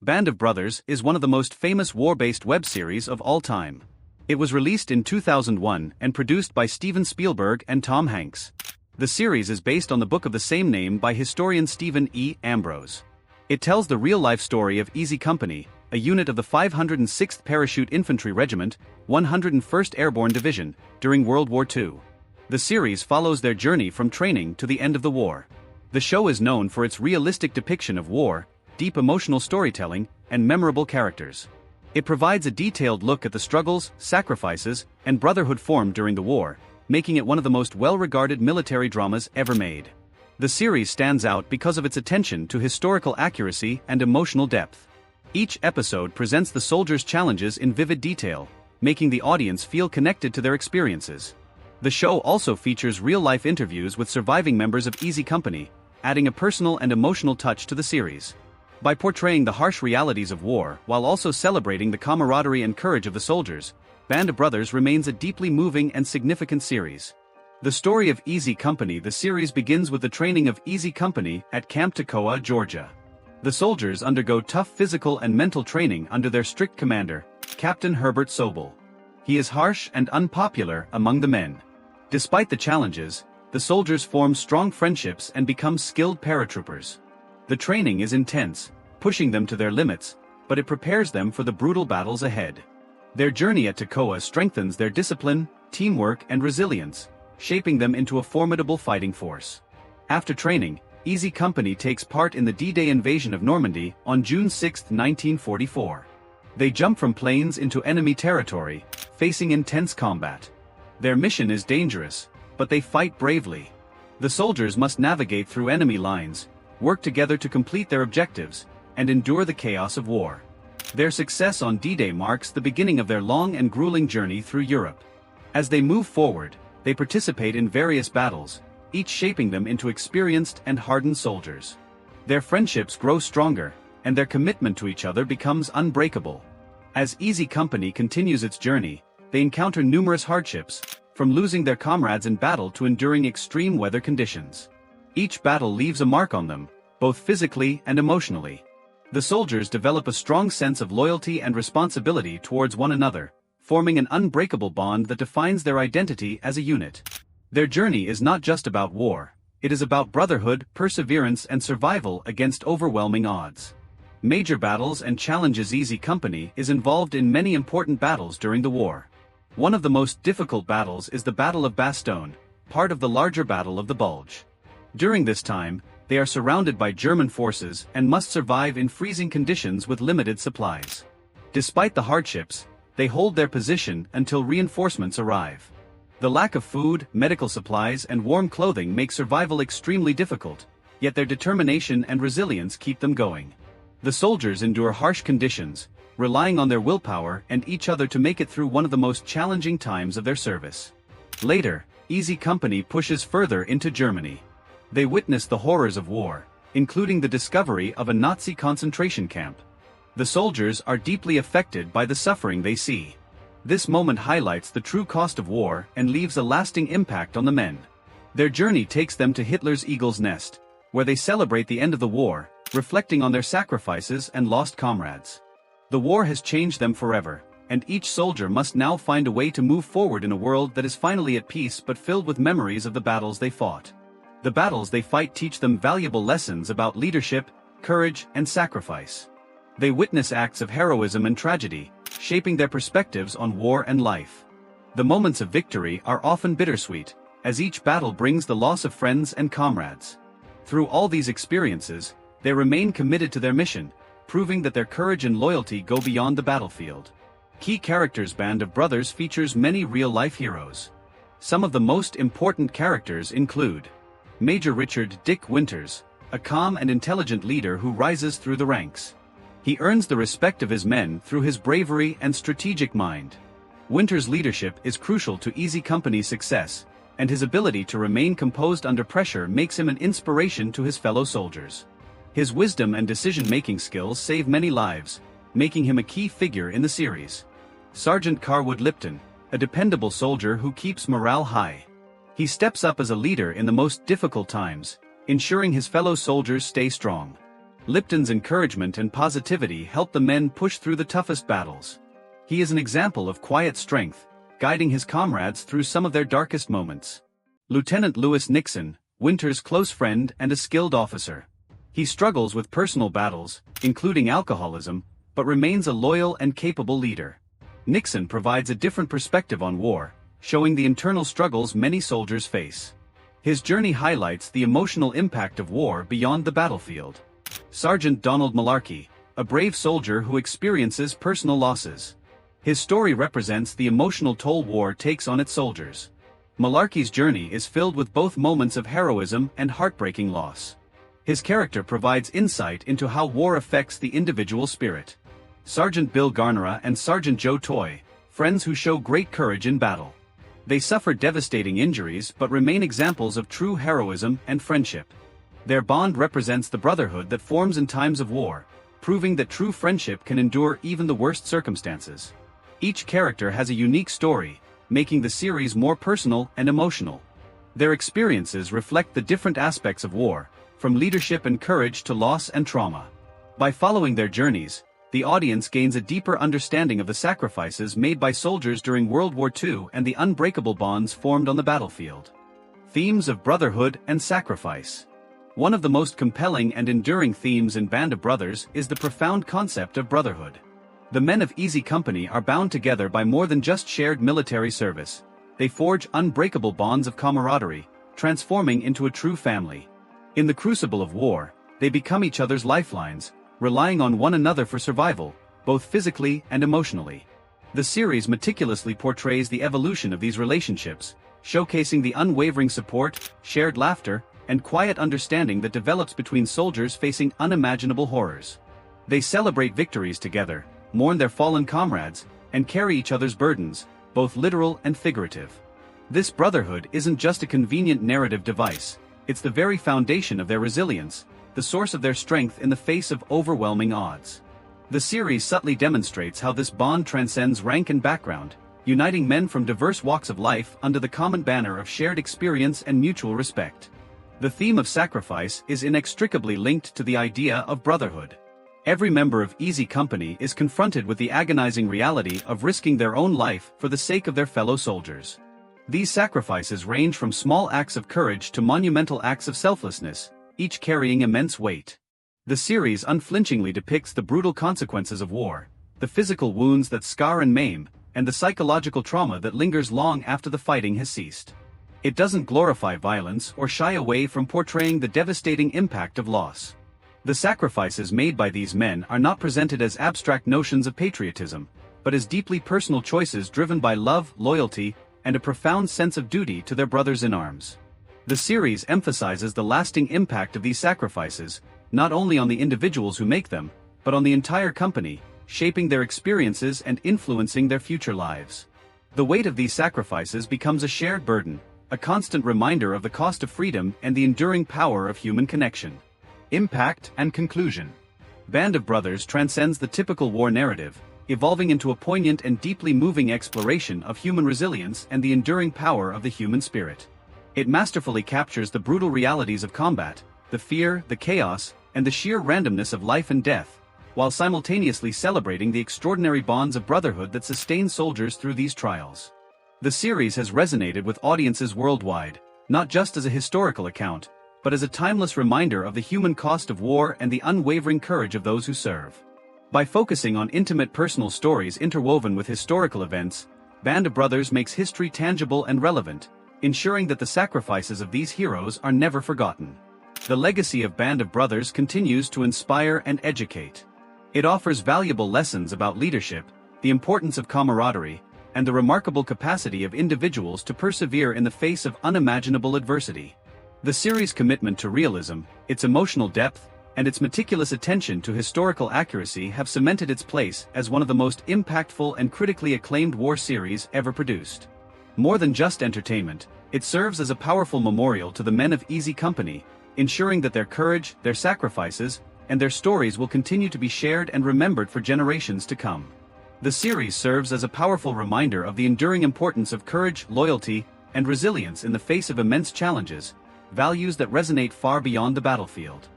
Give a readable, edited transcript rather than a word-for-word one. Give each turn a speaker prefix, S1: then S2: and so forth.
S1: Band of Brothers is one of the most famous war-based web series of all time. It was released in 2001 and produced by Steven Spielberg and Tom Hanks. The series is based on the book of the same name by historian Stephen E. Ambrose. It tells the real-life story of Easy Company, a unit of the 506th Parachute Infantry Regiment, 101st Airborne Division, during World War II. The series follows their journey from training to the end of the war. The show is known for its realistic depiction of war, deep emotional storytelling, and memorable characters. It provides a detailed look at the struggles, sacrifices, and brotherhood formed during the war, making it one of the most well-regarded military dramas ever made. The series stands out because of its attention to historical accuracy and emotional depth. Each episode presents the soldiers' challenges in vivid detail, making the audience feel connected to their experiences. The show also features real-life interviews with surviving members of Easy Company, adding a personal and emotional touch to the series. By portraying the harsh realities of war while also celebrating the camaraderie and courage of the soldiers, Band of Brothers remains a deeply moving and significant series. The story of Easy Company. The series begins with the training of Easy Company at Camp Toccoa, Georgia. The soldiers undergo tough physical and mental training under their strict commander, Captain Herbert Sobel. He is harsh and unpopular among the men. Despite the challenges, the soldiers form strong friendships and become skilled paratroopers. The training is intense, pushing them to their limits, but it prepares them for the brutal battles ahead. Their journey at Toccoa strengthens their discipline, teamwork, and resilience, shaping them into a formidable fighting force. After training, Easy Company takes part in the D-Day invasion of Normandy on June 6, 1944. They jump from planes into enemy territory, facing intense combat. Their mission is dangerous, but they fight bravely. The soldiers must navigate through enemy lines, work together to complete their objectives, and endure the chaos of war. Their success on D-Day marks the beginning of their long and grueling journey through Europe. As they move forward, they participate in various battles, each shaping them into experienced and hardened soldiers. Their friendships grow stronger, and their commitment to each other becomes unbreakable. As Easy Company continues its journey, they encounter numerous hardships, from losing their comrades in battle to enduring extreme weather conditions. Each battle leaves a mark on them, both physically and emotionally. The soldiers develop a strong sense of loyalty and responsibility towards one another, forming an unbreakable bond that defines their identity as a unit. Their journey is not just about war, it is about brotherhood, perseverance, and survival against overwhelming odds. Major battles and challenges. Easy Company is involved in many important battles during the war. One of the most difficult battles is the Battle of Bastogne, part of the larger Battle of the Bulge. During this time, they are surrounded by German forces and must survive in freezing conditions with limited supplies. Despite the hardships, they hold their position until reinforcements arrive. The lack of food, medical supplies, and warm clothing make survival extremely difficult, yet their determination and resilience keep them going. The soldiers endure harsh conditions, relying on their willpower and each other to make it through one of the most challenging times of their service. Later, Easy Company pushes further into Germany. They witness the horrors of war, including the discovery of a Nazi concentration camp. The soldiers are deeply affected by the suffering they see. This moment highlights the true cost of war and leaves a lasting impact on the men. Their journey takes them to Hitler's Eagle's Nest, where they celebrate the end of the war, reflecting on their sacrifices and lost comrades. The war has changed them forever, and each soldier must now find a way to move forward in a world that is finally at peace but filled with memories of the battles they fought. The battles they fight teach them valuable lessons about leadership, courage, and sacrifice. They witness acts of heroism and tragedy, shaping their perspectives on war and life. The moments of victory are often bittersweet, as each battle brings the loss of friends and comrades. Through all these experiences, they remain committed to their mission, proving that their courage and loyalty go beyond the battlefield. Key characters. Band of Brothers features many real-life heroes. Some of the most important characters include Major Richard "Dick" Winters, a calm and intelligent leader who rises through the ranks. He earns the respect of his men through his bravery and strategic mind. Winters' leadership is crucial to Easy Company's success, and his ability to remain composed under pressure makes him an inspiration to his fellow soldiers. His wisdom and decision-making skills save many lives, making him a key figure in the series. Sergeant Carwood Lipton, a dependable soldier who keeps morale high. He steps up as a leader in the most difficult times, ensuring his fellow soldiers stay strong. Lipton's encouragement and positivity help the men push through the toughest battles. He is an example of quiet strength, guiding his comrades through some of their darkest moments. Lieutenant Lewis Nixon, Winter's close friend and a skilled officer. He struggles with personal battles, including alcoholism, but remains a loyal and capable leader. Nixon provides a different perspective on war, showing the internal struggles many soldiers face. His journey highlights the emotional impact of war beyond the battlefield. Sergeant Donald Malarkey, a brave soldier who experiences personal losses. His story represents the emotional toll war takes on its soldiers. Malarkey's journey is filled with both moments of heroism and heartbreaking loss. His character provides insight into how war affects the individual spirit. Sergeant Bill Garnera and Sergeant Joe Toy, friends who show great courage in battle. They suffer devastating injuries but remain examples of true heroism and friendship. Their bond represents the brotherhood that forms in times of war, proving that true friendship can endure even the worst circumstances. Each character has a unique story, making the series more personal and emotional. Their experiences reflect the different aspects of war, from leadership and courage to loss and trauma. By following their journeys, the audience gains a deeper understanding of the sacrifices made by soldiers during World War II and the unbreakable bonds formed on the battlefield. Themes of brotherhood and sacrifice. One of the most compelling and enduring themes in Band of Brothers is the profound concept of brotherhood. The men of Easy Company are bound together by more than just shared military service. They forge unbreakable bonds of camaraderie, transforming into a true family. In the crucible of war, they become each other's lifelines, relying on one another for survival, both physically and emotionally. The series meticulously portrays the evolution of these relationships, showcasing the unwavering support, shared laughter, and quiet understanding that develops between soldiers facing unimaginable horrors. They celebrate victories together, mourn their fallen comrades, and carry each other's burdens, both literal and figurative. This brotherhood isn't just a convenient narrative device, it's the very foundation of their resilience, the source of their strength in the face of overwhelming odds. The series subtly demonstrates how this bond transcends rank and background, uniting men from diverse walks of life under the common banner of shared experience and mutual respect. The theme of sacrifice is inextricably linked to the idea of brotherhood. Every member of Easy Company is confronted with the agonizing reality of risking their own life for the sake of their fellow soldiers. These sacrifices range from small acts of courage to monumental acts of selflessness, each carrying immense weight. The series unflinchingly depicts the brutal consequences of war, the physical wounds that scar and maim, and the psychological trauma that lingers long after the fighting has ceased. It doesn't glorify violence or shy away from portraying the devastating impact of loss. The sacrifices made by these men are not presented as abstract notions of patriotism, but as deeply personal choices driven by love, loyalty, and a profound sense of duty to their brothers in arms. The series emphasizes the lasting impact of these sacrifices, not only on the individuals who make them, but on the entire company, shaping their experiences and influencing their future lives. The weight of these sacrifices becomes a shared burden, a constant reminder of the cost of freedom and the enduring power of human connection. Impact and conclusion. Band of Brothers transcends the typical war narrative, evolving into a poignant and deeply moving exploration of human resilience and the enduring power of the human spirit. It masterfully captures the brutal realities of combat, the fear, the chaos, and the sheer randomness of life and death, while simultaneously celebrating the extraordinary bonds of brotherhood that sustain soldiers through these trials. The series has resonated with audiences worldwide, not just as a historical account, but as a timeless reminder of the human cost of war and the unwavering courage of those who serve. By focusing on intimate personal stories interwoven with historical events, Band of Brothers makes history tangible and relevant, ensuring that the sacrifices of these heroes are never forgotten. The legacy of Band of Brothers continues to inspire and educate. It offers valuable lessons about leadership, the importance of camaraderie, and the remarkable capacity of individuals to persevere in the face of unimaginable adversity. The series' commitment to realism, its emotional depth, and its meticulous attention to historical accuracy have cemented its place as one of the most impactful and critically acclaimed war series ever produced. More than just entertainment, it serves as a powerful memorial to the men of Easy Company, ensuring that their courage, their sacrifices, and their stories will continue to be shared and remembered for generations to come. The series serves as a powerful reminder of the enduring importance of courage, loyalty, and resilience in the face of immense challenges, values that resonate far beyond the battlefield.